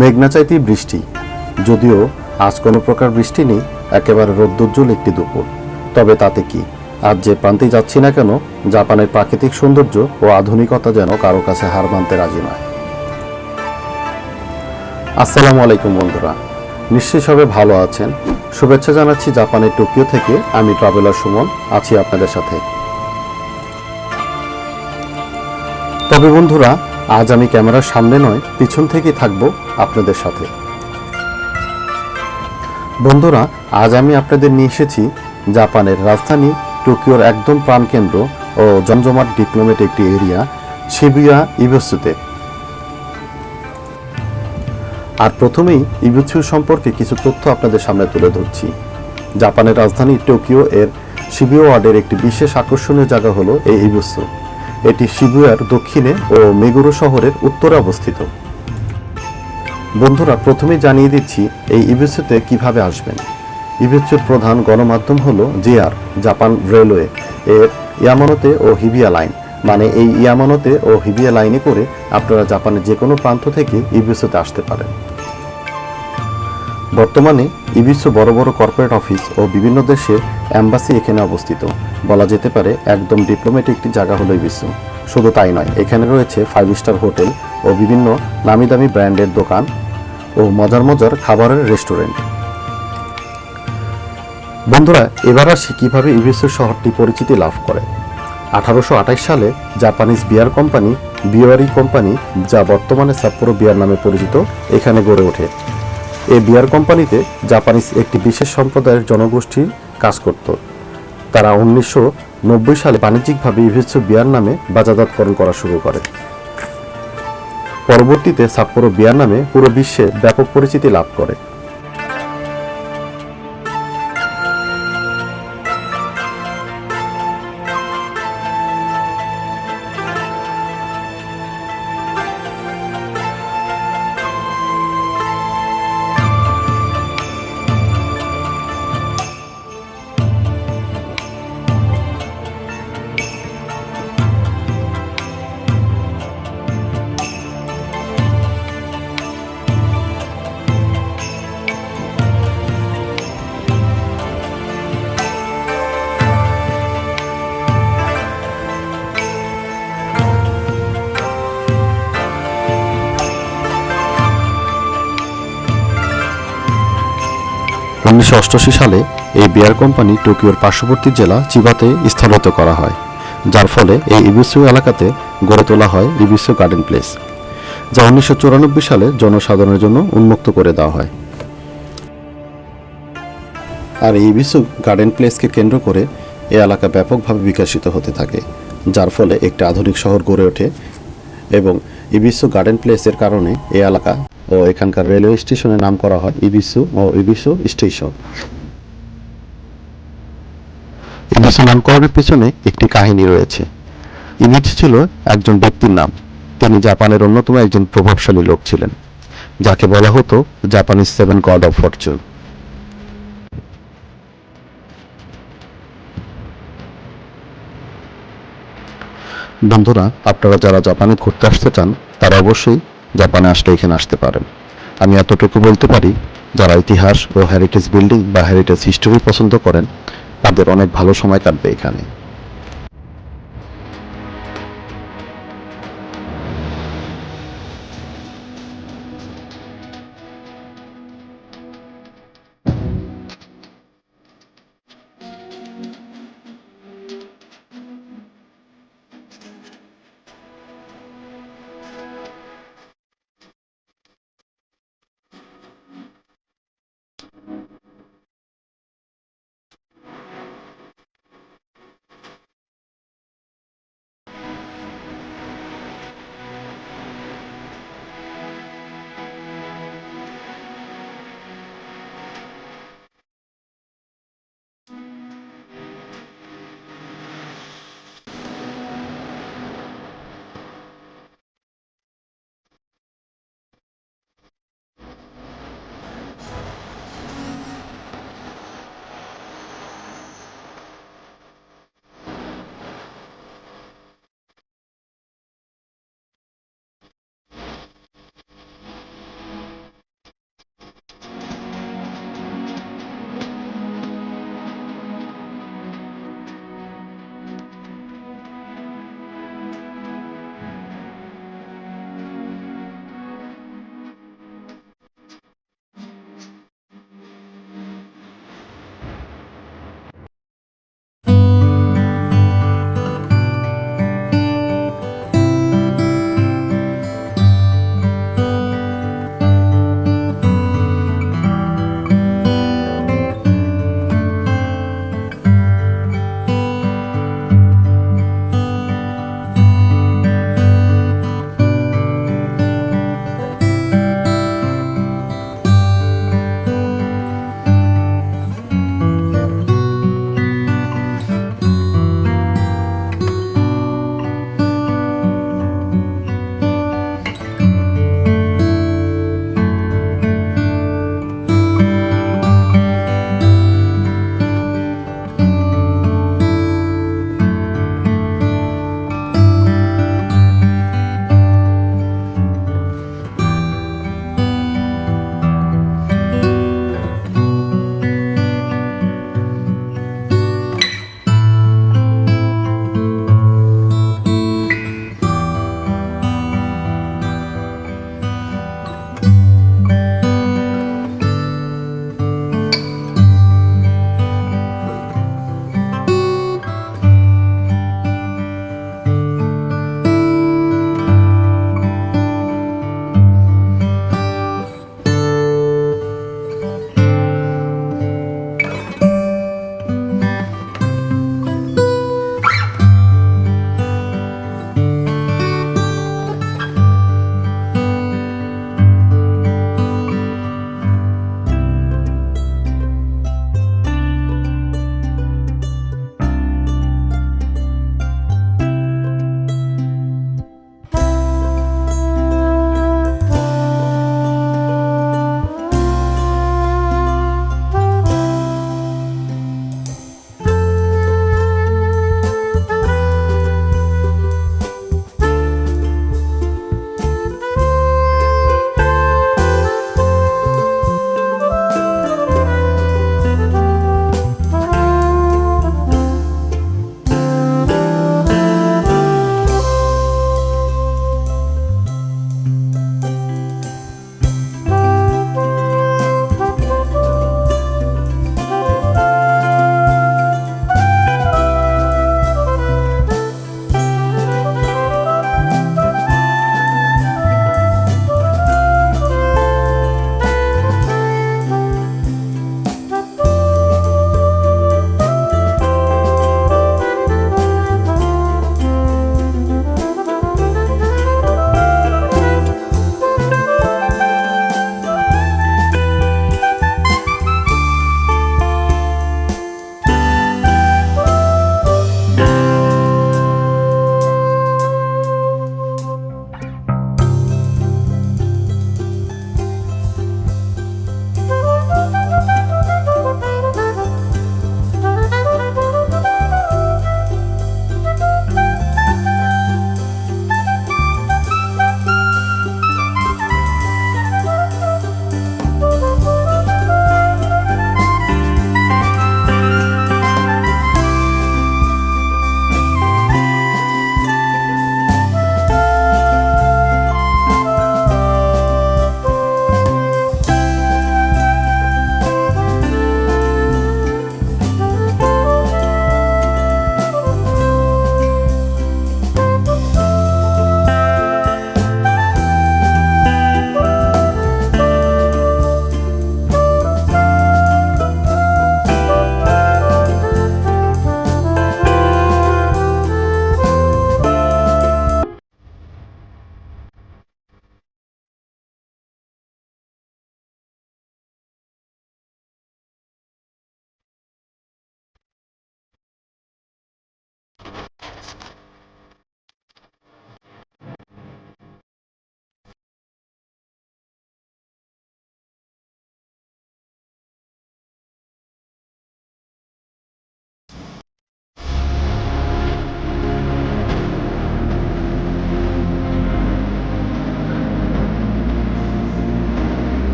মেঘনা চাইতেই বৃষ্টি, যদিও আজ কোনো প্রকার বৃষ্টি নেই, একেবারে রৌদ্রোজ্জ্বল একটি দুপুর। তবে তাতে কি, আজ যে প্রান্তেই যাচ্ছি না কেন, জাপানের প্রাকৃতিক সৌন্দর্য ও আধুনিকতা যেন কারো কাছে হার মানতে রাজি নয়। আসসালামু আলাইকুম বন্ধুরা, নিশ্চয়ই সবাই ভালো আছেন। শুভেচ্ছা জানাচ্ছি জাপানের টোকিও থেকে। আমি ট্রাভেলার সুমন আছি আপনাদের সাথে। তবে বন্ধুরা, আজ আমি ক্যামেরার সামনে নয়, পিছন থেকেই থাকবো আপনাদের সাথে। বন্ধুরা, আজ আমি আপনাদের নিয়ে এসেছি জাপানের রাজধানী টোকিওর একদম প্রাণকেন্দ্র ও জমজমাট ডিপ্লোমেট একটি এরিয়া শিবুয়া ইবুসুতে। আর প্রথমেই ইবুসু সম্পর্কে কিছু তথ্য আপনাদের সামনে তুলে ধরছি। জাপানের রাজধানী টোকিও এর শিবুয়া ওয়ার্ডের একটি বিশেষ আকর্ষণীয় জায়গা হলো এই ইবুসু। এটি শিবুয়ার দক্ষিণে ও মেগুরো শহরের উত্তরে অবস্থিত। বন্ধুরা, প্রথমেই জানিয়ে দিচ্ছি এই ইবুসুতে কিভাবে আসবেন। ইবুসুর প্রধান গণমাধ্যম হলো জেআর, জাপান রেলওয়ে এর ইয়ামানোতে ও হিবিয়া লাইন। মানে এই ইয়ামানোতে ও হিবিয়া লাইনে করে আপনারা জাপানের যে কোনো প্রান্ত থেকে ইবুসুতে আসতে পারেন। বর্তমানে ইবিসু বড় বড় কর্পোরেট অফিস ও বিভিন্ন দেশের অ্যাম্বাসি এখানে অবস্থিত। বলা যেতে পারে একদম ডিপ্লোম্যাটিক একটি জায়গা হলো ইবিসু। শুধু তাই নয়, এখানে রয়েছে 5 স্টার হোটেল ও বিভিন্ন নামি দামি ব্র্যান্ডের দোকান ও মজার মজার খাবারের রেস্টুরেন্ট। বন্ধুরা, এবার আসি কীভাবে ইবিসু শহরটি পরিচিতি লাভ করে। 1828 সালে জাপানিজ বিয়ার কোম্পানি বিওয়ারি কোম্পানি, যা বর্তমানে সাপ্পোরো বিয়ার নামে পরিচিত, এখানে গড়ে ওঠে। এই বিয়ার কোম্পানিতে জাপানিজ একটি বিশেষ সম্প্রদায়ের জনগোষ্ঠী কাজ করত। তারা 1990 সালে বাণিজ্যিকভাবে ইবিসু বিয়ার নামে বাজারজাতকরণ করা শুরু করে। পরবর্তীতে সাপ্পোরো বিয়ার নামে পুরো বিশ্বে ব্যাপক পরিচিতি লাভ করে। উনিশশো সালে এই বিয়ার কোম্পানি টোকিওর পার্শ্ববর্তী জেলা চিবাতে স্থানান্তরিত করা হয়, যার ফলে এই ইবিসু এলাকাতে গড়ে তোলা হয় ইবিসু গার্ডেন প্লেস, যা 1994 সালে জনসাধারণের জন্য উন্মুক্ত করে দেওয়া হয়। আর এই ইবিসু গার্ডেন প্লেসকে কেন্দ্র করে এই এলাকা ব্যাপকভাবে বিকশিত হতে থাকে, যার ফলে একটি আধুনিক শহর গড়ে ওঠে। এবং ইবিসু গার্ডেন প্লেসের কারণে এই এলাকা ও এখানকার রেলওয়ে স্টেশনের নাম করা হয় ইবিসু ও ইবিসু স্টেশন। ইবিসু নামকরণের পেছনে একটি কাহিনী রয়েছে। ইবিসু ছিল একজন ব্যক্তির নাম। তিনি জাপানের অন্যতম একজন প্রভাবশালী লোক ছিলেন, যাকে বলা হতো জাপানিজ 7 গড অফ ফরচুন। বন্ধুরা, আপনারা যারা জাপানে ঘুরতে আসতে চান, তারা অবশ্যই জাপানে আসলে এখানে আসতে পারেন। আমি এতটুকু বলতে পারি, যারা ইতিহাস ও হেরিটেজ বিল্ডিং বা হেরিটেজ হিস্টোরি পছন্দ করেন, তাদের অনেক ভালো সময় কাটবে এখানে।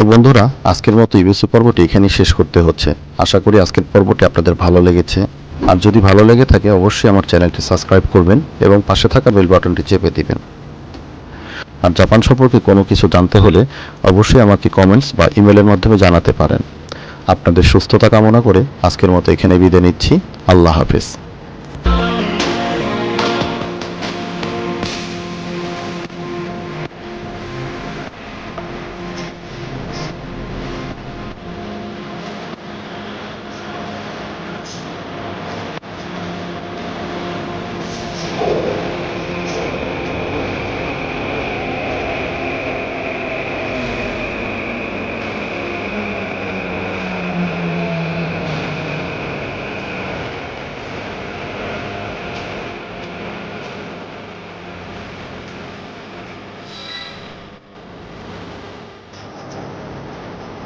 তো বন্ধুরা, আজকের মতো ইবিসি পর্বটি এখানেই শেষ করতে হচ্ছে। আশা করি আজকের পর্বটি আপনাদের ভালো লেগেছে। আর যদি ভালো লেগে থাকে অবশ্যই আমার চ্যানেলটি সাবস্ক্রাইব করবেন এবং পাশে থাকা বেল বাটনটি চেপে দিবেন। আর জাপান সম্পর্কে কোনো কিছু জানতে হলে অবশ্যই আমাকে কমেন্টস বা ইমেলের মাধ্যমে জানাতে পারেন। আপনাদের সুস্থতা কামনা করে আজকের মতো এখানে বিদায় নিচ্ছি। আল্লাহ হাফেজ।